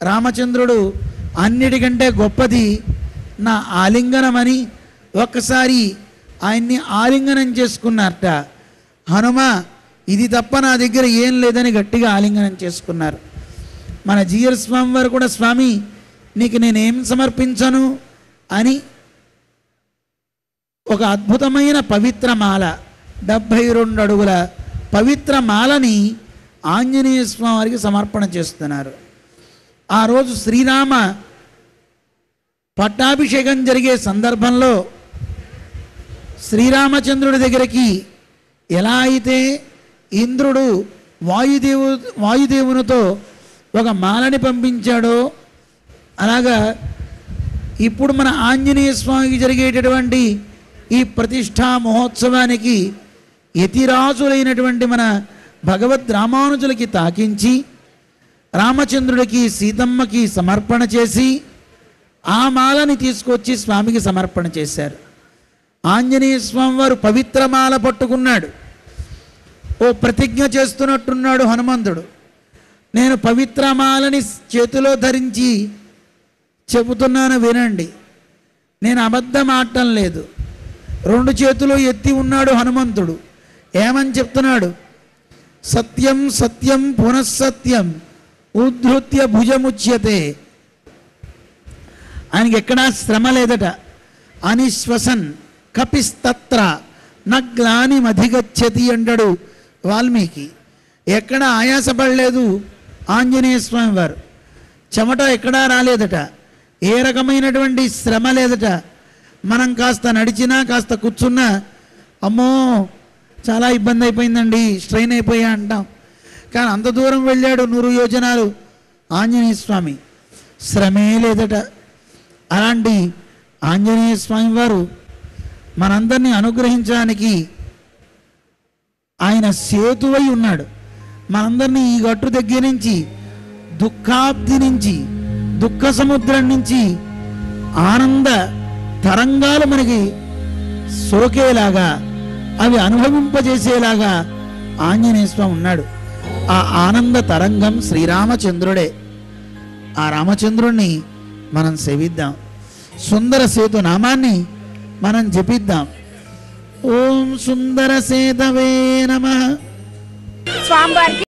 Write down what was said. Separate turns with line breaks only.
రామచంద్రుడు అన్నిటికంటే గొప్పది నా ఆలింగనమని ఒక్కసారి ఆయన్ని ఆలింగనం చేసుకున్నారట. హనుమ ఇది తప్ప నా దగ్గర ఏం లేదని గట్టిగా ఆలింగనం చేసుకున్నారు. మన జీయర్ స్వామి వారు కూడా స్వామి నీకు నేనేం సమర్పించను అని ఒక అద్భుతమైన పవిత్రమాల 72 అడుగుల పవిత్రమాలని ఆంజనేయ స్వామి వారికి సమర్పణ చేస్తున్నారు. ఆ రోజు శ్రీరామ పట్టాభిషేకం జరిగే సందర్భంలో శ్రీరామచంద్రుడి దగ్గరికి ఎలా అయితే ఇంద్రుడు వాయుదేవునితో ఒక మాలని పంపించాడో అలాగా ఇప్పుడు మన ఆంజనేయ స్వామికి జరిగేటటువంటి ఈ ప్రతిష్టా మహోత్సవానికి యతిరాజులైనటువంటి మన భగవద్ రామానుజులకి తాకించి రామచంద్రుడికి సీతమ్మకి సమర్పణ చేసి ఆ మాలని తీసుకొచ్చి స్వామికి సమర్పణ చేశారు. ఆంజనేయ స్వామి వారు పవిత్రమాల పట్టుకున్నాడు. ఓ ప్రతిజ్ఞ చేస్తున్నట్టున్నాడు హనుమంతుడు. నేను పవిత్రమాలని చేతిలో ధరించి చెబుతున్నాను వినండి, నేను అబద్ధం ఆడటం లేదు. 2 చేతులు ఎత్తి ఉన్నాడు హనుమంతుడు. ఏమని చెప్తున్నాడు? సత్యం సత్యం పునఃసత్యం ఉద్ధృత్య భుజముచ్యతే. ఆయనకి ఎక్కడా శ్రమ లేదట. అనిశ్వసన్ కపిస్తత్ర నగ్లాని మధిగచ్చతి అంటాడు వాల్మీకి. ఎక్కడ ఆయాసపడలేదు ఆంజనేయ స్వామి వారు. చెమట ఎక్కడా రాలేదట. ఏ రకమైనటువంటి శ్రమ లేదట. మనం కాస్త నడిచినా కాస్త కూర్చున్నా అమ్మో చాలా ఇబ్బంది అయిపోయిందండి, స్ట్రెయిన్ అయిపోయా అంటాం. కానీ అంత దూరం వెళ్ళాడు 100 యోజనాలు ఆంజనేయ స్వామి, శ్రమే లేదట. అలాంటి ఆంజనేయ స్వామి వారు మనందరినీ అనుగ్రహించడానికి ఆయన సేతువై ఉన్నాడు. మనందరినీ ఈ గట్టు దగ్గర నుంచి దుఃఖాబ్ది నుంచి దుఃఖ సముద్రం నుంచి ఆనంద తరంగాలు మనకి సోకేలాగా అవి అనుభవింపజేసేలాగా ఆంజనేయ స్వామి ఉన్నాడు. ఆ ఆనంద తరంగం శ్రీరామచంద్రుడే. ఆ రామచంద్రుణ్ణి మనం సేవిద్దాం. సుందర సేతు నామాన్ని మనం జపిద్దాం. ఓం సుందర సేతవే నమః. స్వామివారికి